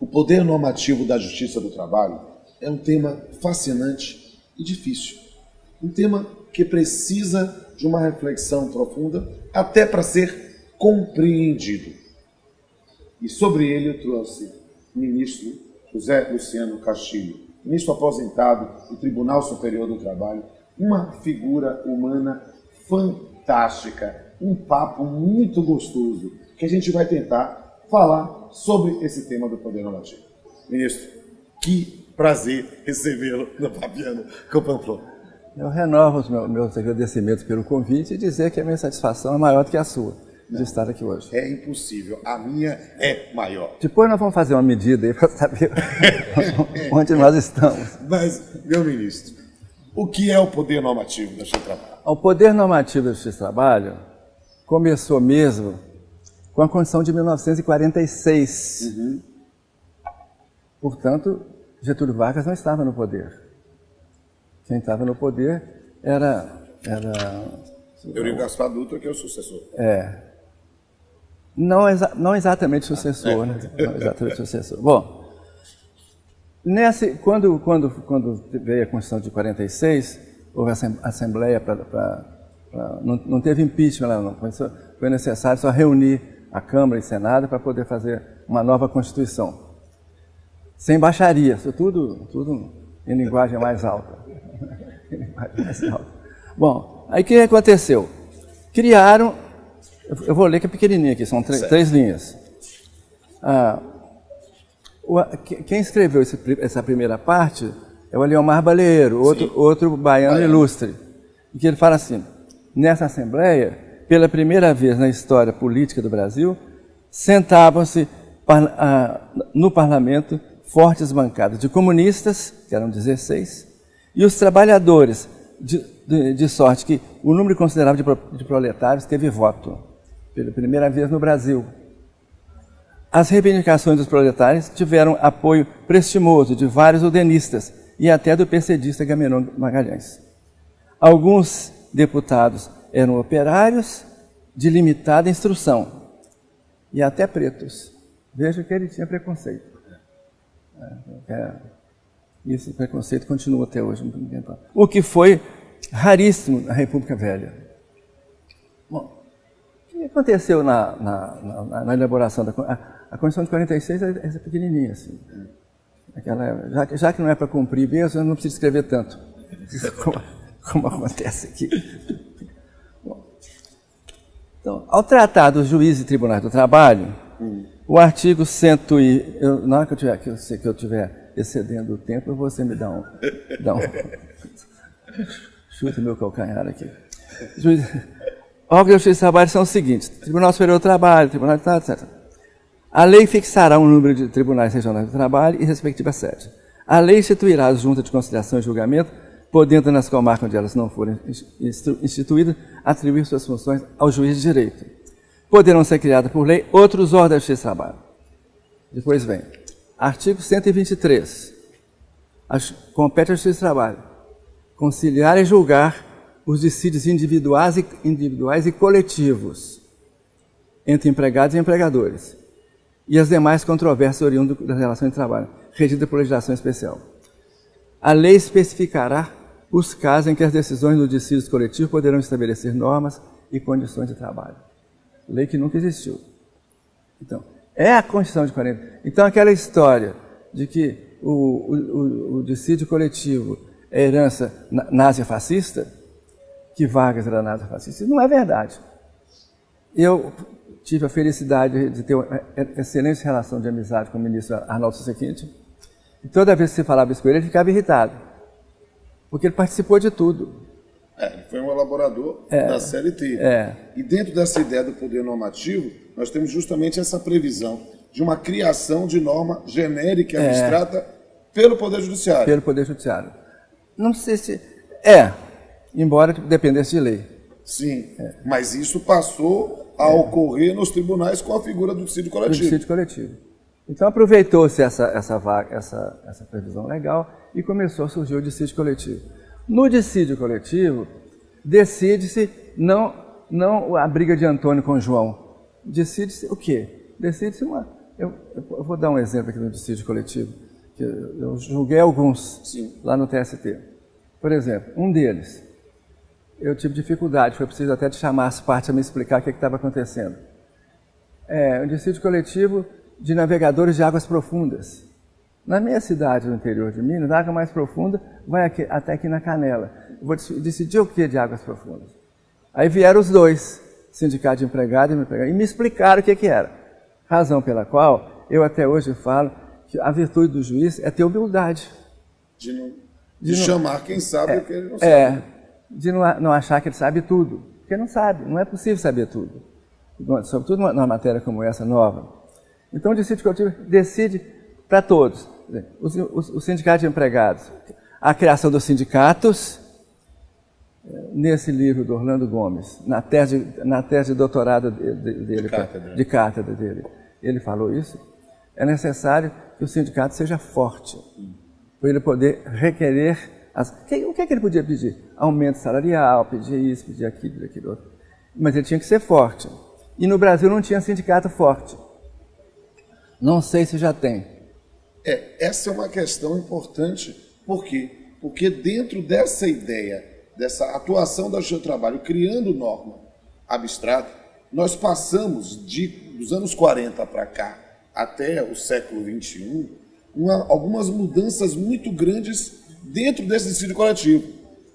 O poder normativo da Justiça do Trabalho é um tema fascinante e difícil. Um tema que precisa de uma reflexão profunda até para ser compreendido. E sobre ele eu trouxe o ministro José Luciano Castilho, ministro aposentado do Tribunal Superior do Trabalho, uma figura humana fantástica, um papo muito gostoso, que a gente vai tentar falar sobre esse tema do poder normativo. Ministro, que prazer recebê-lo no Papiano com Pamplona. Eu renovo os meus agradecimentos pelo convite e dizer que a minha satisfação é maior do que a sua de estar aqui hoje. É impossível, a minha é maior. Depois nós vamos fazer uma medida aí para saber onde nós estamos. Mas, meu ministro, o que é o poder normativo da Justiça do Trabalho? O poder normativo da Justiça do Trabalho começou mesmo com a Constituição de 1946. Portanto, Getúlio Vargas não estava no poder. Quem estava no poder era Eurico Gaspar Dutra, que é o sucessor. Não exatamente sucessor, né? Não exatamente sucessor. Bom, quando veio a Constituição de 46, houve a Assembleia não teve impeachment lá, não. Foi necessário só reunir a Câmara e o Senado para poder fazer uma nova Constituição. Sem baixaria, tudo em linguagem mais alta. Bom, aí o que aconteceu? Criaram, eu vou ler que é pequenininho aqui, são três linhas. Quem escreveu essa primeira parte é o Eliomar Baleiro, outro baiano ilustre. E que ele fala assim: nessa Assembleia, pela primeira vez na história política do Brasil, sentavam-se no parlamento fortes bancadas de comunistas, que eram 16, e os trabalhadores, de sorte que o número considerável de proletários teve voto, pela primeira vez no Brasil. As reivindicações dos proletários tiveram apoio prestimoso de vários udenistas e até do PCdista Agamenon Magalhães. Alguns deputados eram operários de limitada instrução e até pretos. Veja que ele tinha preconceito. Esse preconceito continua até hoje. O que foi raríssimo na República Velha. Bom, o que aconteceu na elaboração da a Constituição de 46 é essa pequenininha assim. Já que não é para cumprir mesmo, eu não preciso escrever tanto, como acontece aqui. Bom, então, ao tratar dos juízes e tribunais do trabalho, o artigo 100 na hora que eu estiver excedendo o tempo, você me dá um chuta meu calcanhar aqui. Órgãos de justiça do trabalho são os seguintes: Tribunal Superior do Trabalho, Tribunal de Trabalho, etc. A lei fixará um número de tribunais regionais do trabalho e respectiva sede. A lei instituirá as juntas de conciliação e julgamento, podendo, nas comarcas onde elas não forem instituídas, atribuir suas funções ao juiz de direito. Poderão ser criadas por lei outros órgãos de justiça do trabalho. Depois vem artigo 123. Compete à Justiça do Trabalho conciliar e julgar os dissídios individuais e coletivos entre empregados e empregadores e as demais controvérsias oriundas das relações de trabalho, regidas por legislação especial. A lei especificará os casos em que as decisões do dissídio coletivo poderão estabelecer normas e condições de trabalho. Lei que nunca existiu. Então, é a Constituição de 40. Então, aquela história de que o dissídio coletivo é herança nazi-fascista, que Vargas era nazi-fascista, isso não é verdade. Eu tive a felicidade de ter uma excelente relação de amizade com o ministro Arnaldo Susequinte, e toda vez que se falava isso com ele ficava irritado, porque ele participou de tudo. Ele foi um elaborador da CLT. E dentro dessa ideia do poder normativo, nós temos justamente essa previsão de uma criação de norma genérica e abstrata pelo Poder Judiciário. Pelo Poder Judiciário. Não sei se... embora dependesse de lei. Sim, mas isso passou a ocorrer nos tribunais com a figura do dissídio coletivo. Do dissídio coletivo. Então aproveitou-se essa previsão legal e começou a surgir o dissídio coletivo. No dissídio coletivo, decide-se não a briga de Antônio com João. Decide-se o quê? Decide-se eu eu vou dar um exemplo aqui no dissídio coletivo, que eu julguei alguns lá no TST. Por exemplo, um deles, eu tive dificuldade, foi preciso até de chamar as partes a me explicar o que estava acontecendo. Um dissídio coletivo de navegadores de águas profundas. Na minha cidade, no interior de Minas, a água mais profunda vai até aqui na Canela. Eu vou decidir o que de águas profundas? Aí vieram os dois, sindicato de empregado e me explicaram o que era. Razão pela qual eu até hoje falo que a virtude do juiz é ter humildade. De chamar quem sabe o que ele não sabe. De não achar que ele sabe tudo. Porque não sabe, não é possível saber tudo. Sobretudo numa matéria como essa, nova. Então o dissídio coletivo decide para todos. O sindicato de empregados, a criação dos sindicatos, nesse livro do Orlando Gomes, na tese de doutorado dele, de cátedra dele, ele falou isso, é necessário que o sindicato seja forte, para ele poder requerer, o que é que ele podia pedir? Aumento salarial, pedir isso, pedir aquilo, pedir aquilo outro, mas ele tinha que ser forte, e no Brasil não tinha sindicato forte, não sei se já tem. Essa é uma questão importante, por quê? Porque dentro dessa ideia, dessa atuação da Justiça do Trabalho, criando norma abstrata, nós passamos dos anos 40 para cá, até o século XXI, algumas mudanças muito grandes dentro desse dissídio coletivo.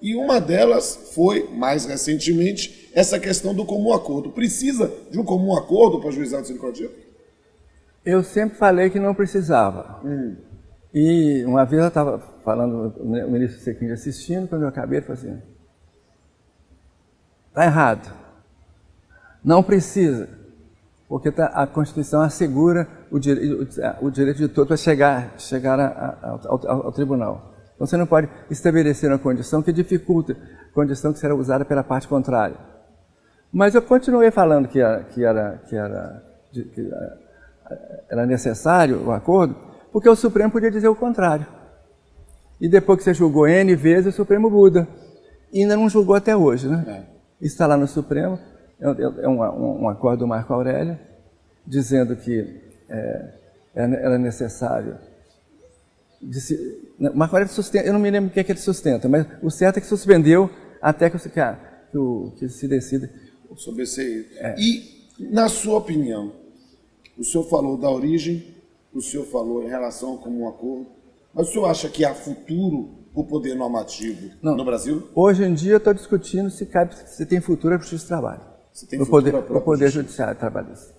E uma delas foi, mais recentemente, essa questão do comum acordo. Precisa de um comum acordo para ajuizar o dissídio coletivo? Eu sempre falei que não precisava. E uma vez eu estava falando, o ministro Sequim assistindo, quando eu acabei, ele falou assim, está errado, não precisa, porque a Constituição assegura o direito de todos para chegar ao tribunal. Então você não pode estabelecer uma condição que dificulta, condição que será usada pela parte contrária. Mas eu continuei falando que era necessário o acordo, porque o Supremo podia dizer o contrário. E depois que você julgou N vezes, o Supremo muda. E ainda não julgou até hoje, né? Está lá no Supremo, um acordo do Marco Aurélio, dizendo que era necessário... Marco Aurélio sustenta, eu não me lembro o que é que ele sustenta, mas o certo é que suspendeu até que se decida. Sobre esse... E, na sua opinião, o senhor falou da origem, o senhor falou em relação ao comum acordo, mas o senhor acha que há futuro para o poder normativo no Brasil? Hoje em dia eu estou discutindo se tem futuro para a Justiça do Trabalho. Se tem futuro para o Poder Judiciário Trabalhista.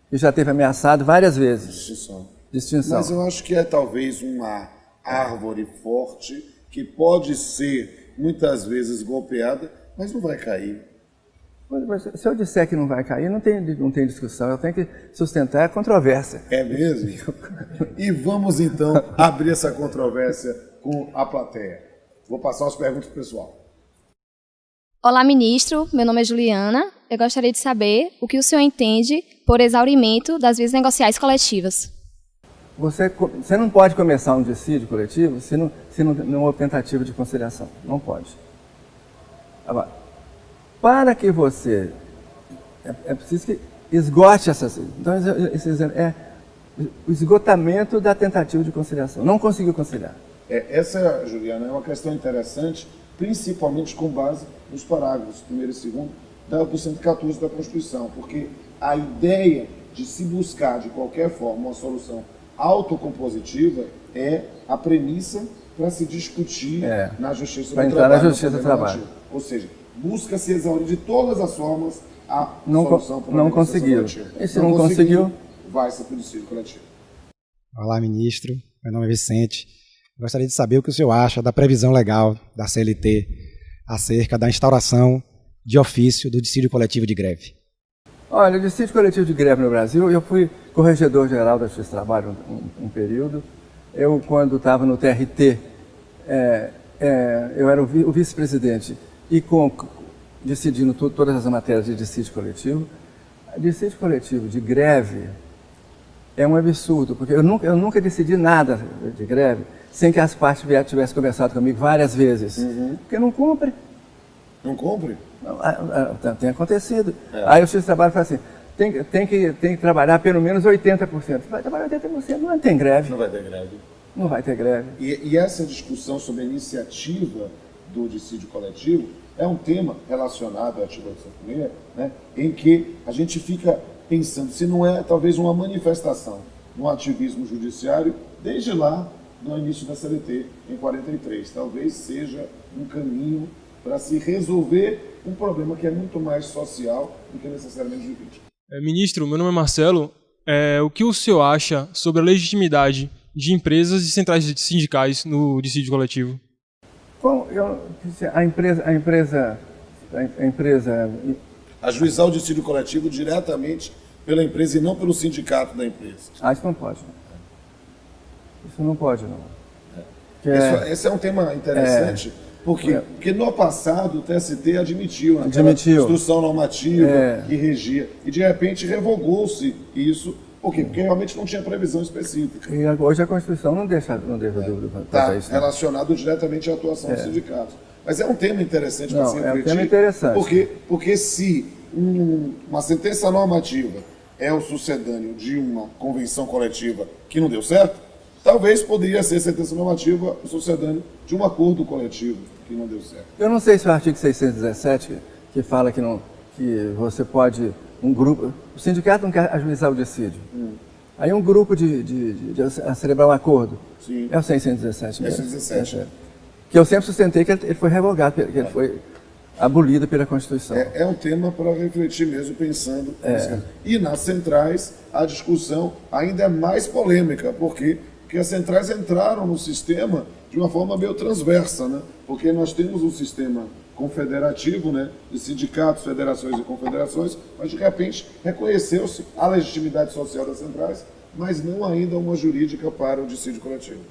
Que já teve ameaçado várias vezes. Distinção. Mas eu acho que é talvez uma árvore forte que pode ser muitas vezes golpeada, mas não vai cair. Se eu disser que não vai cair, não tem discussão. Eu tenho que sustentar a controvérsia. É mesmo? E vamos então abrir essa controvérsia com a plateia. Vou passar as perguntas pro pessoal. Olá, ministro. Meu nome é Juliana. Eu gostaria de saber o que o senhor entende por exaurimento das vias negociais coletivas. Você não pode começar um dissídio coletivo se não houve tentativa de conciliação. Não pode. Agora, para que você... É preciso que esgote essas... Então, o esgotamento da tentativa de conciliação. Não conseguiu conciliar. Essa, Juliana, é uma questão interessante, principalmente com base nos parágrafos 1º e 2º do 114 da Constituição, porque a ideia de se buscar, de qualquer forma, uma solução autocompositiva é a premissa para se discutir na Justiça do Trabalho. Na Justiça do Trabalho. Ou seja, busca-se exaurir de todas as formas a solução para não conseguiu. E se não conseguiu, vai-se para o dissídio coletivo. Olá, ministro. Meu nome é Vicente. Gostaria de saber o que o senhor acha da previsão legal da CLT acerca da instauração de ofício do dissídio coletivo de greve. Olha, o dissídio coletivo de greve no Brasil, eu fui corregedor-geral da Justiça do Trabalho um período. Eu, quando estava no TRT, eu era o vice-presidente e decidindo todas as matérias de dissídio coletivo. Dissídio coletivo de greve é um absurdo, porque eu nunca decidi nada de greve sem que as partes tivessem conversado comigo várias vezes. Porque não cumpre. Não cumpre? Tem acontecido. Aí o Justiça do Trabalho fala assim, tem que trabalhar pelo menos 80%. Vai trabalhar 80%, não tem greve. Não vai ter greve. Não vai ter greve. E essa discussão sobre a iniciativa do dissídio coletivo é um tema relacionado ao artigo 856, né, em que a gente fica pensando se não é talvez uma manifestação no ativismo judiciário desde lá no início da CLT, em 43. Talvez seja um caminho para se resolver um problema que é muito mais social do que necessariamente jurídico. Ministro, meu nome é Marcelo. O que o senhor acha sobre a legitimidade de empresas e centrais sindicais no dissídio coletivo? Bom, a empresa Ajuizar o dissídio coletivo diretamente pela empresa e não pelo sindicato da empresa. Isso não pode. Isso não pode, não. Esse é um tema interessante, porque no passado o TST admitiu aquela instrução normativa que regia, e de repente revogou-se isso. Por quê? Porque realmente não tinha previsão específica. E hoje a Constituição não deixa dúvida para isso. Está relacionado diretamente à atuação dos sindicatos. Mas é um tema interessante para se refletir. É um tema interessante. Porque se uma sentença normativa é o sucedâneo de uma convenção coletiva que não deu certo, talvez poderia ser sentença normativa o sucedâneo de um acordo coletivo que não deu certo. Eu não sei se o artigo 617, que fala que você pode... o sindicato não quer ajuizar o dissídio. Aí um grupo de celebrar um acordo. Sim. É o 617 mesmo. 617. Que eu sempre sustentei que ele foi revogado, que ele foi abolido pela Constituição. É um tema para refletir mesmo, pensando. E nas centrais, a discussão ainda é mais polêmica, porque as centrais entraram no sistema de uma forma meio transversa, né? Porque nós temos um sistema confederativo, né, de sindicatos, federações e confederações, mas de repente reconheceu-se a legitimidade social das centrais, mas não ainda uma jurídica para o dissídio coletivo.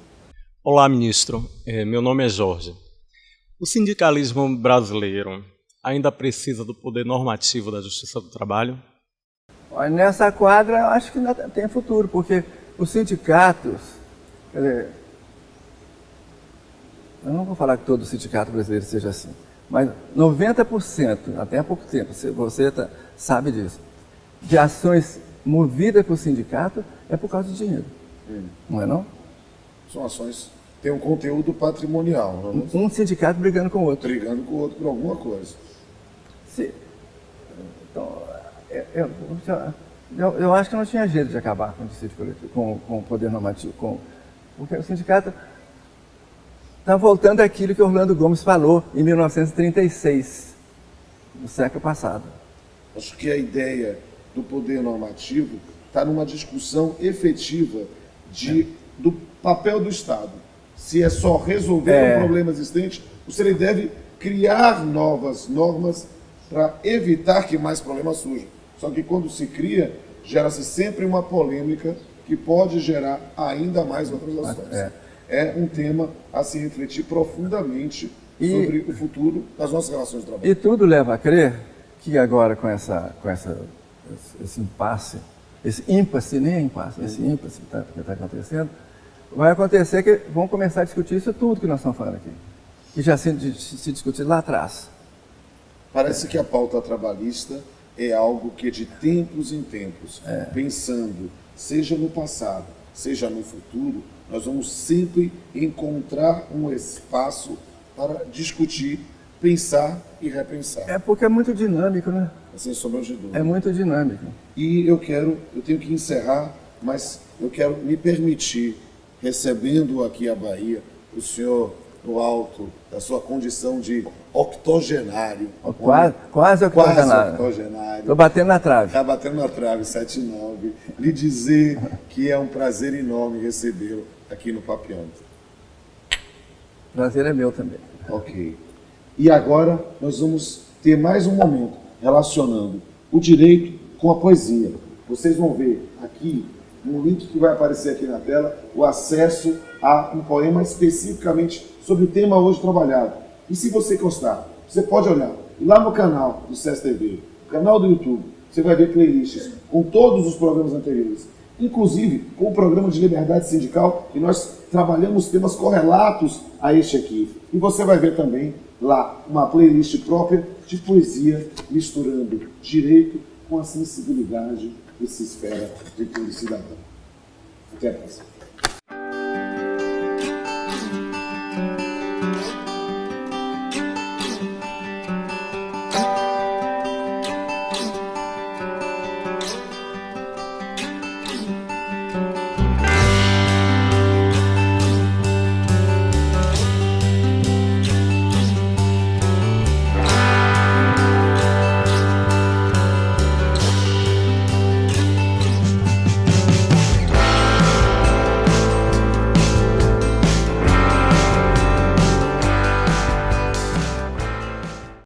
Olá, ministro. Meu nome é Jorge. O sindicalismo brasileiro ainda precisa do poder normativo da Justiça do Trabalho? Nessa quadra, eu acho que ainda tem futuro, porque os sindicatos, quer dizer, eu não vou falar que todo sindicato brasileiro seja assim, mas 90%, até há pouco tempo, você sabe disso, de ações movidas por sindicato é por causa de dinheiro. Não é não? São ações que têm um conteúdo patrimonial. Não? Um sindicato brigando com o outro. Brigando com o outro por alguma coisa. Então, eu acho que não tinha jeito de acabar com o dissídio coletivo, com o poder normativo, porque o sindicato está voltando àquilo que Orlando Gomes falou em 1936, no século passado. Acho que a ideia do poder normativo está numa discussão efetiva do papel do Estado. Se é só resolver um problema existente, ou se ele deve criar novas normas para evitar que mais problemas surjam. Só que quando se cria, gera-se sempre uma polêmica que pode gerar ainda mais outras ações. É um tema a se refletir profundamente sobre o futuro das nossas relações de trabalho. E tudo leva a crer que agora com esse impasse, esse ímpasse que está acontecendo, vai acontecer que vão começar a discutir isso tudo que nós estamos falando aqui. Que já se discutiu lá atrás. Parece que a pauta trabalhista é algo que de tempos em tempos, pensando, seja no passado, seja no futuro, nós vamos sempre encontrar um espaço para discutir, pensar e repensar. É porque é muito dinâmico, né? Sem sombra de dúvida. É muito dinâmico. E eu tenho que encerrar, mas eu quero me permitir, recebendo aqui a Bahia, o senhor no alto da sua condição de octogenário. Quase octogenário. Estou batendo na trave. Está batendo na trave, 7-9. Lhe dizer que é um prazer enorme recebê-lo aqui no Papeando. Prazer é meu também. Ok. E agora nós vamos ter mais um momento relacionando o direito com a poesia. Vocês vão ver aqui, no link que vai aparecer aqui na tela, o acesso a um poema especificamente sobre o tema hoje trabalhado. E se você gostar, você pode olhar lá no canal do SESC-TV, no canal do YouTube, você vai ver playlists com todos os programas anteriores, inclusive com o programa de liberdade sindical, que nós trabalhamos temas correlatos a este aqui. E você vai ver também lá uma playlist própria de poesia, misturando direito com a sensibilidade que se espera de todo cidadão. Até a próxima.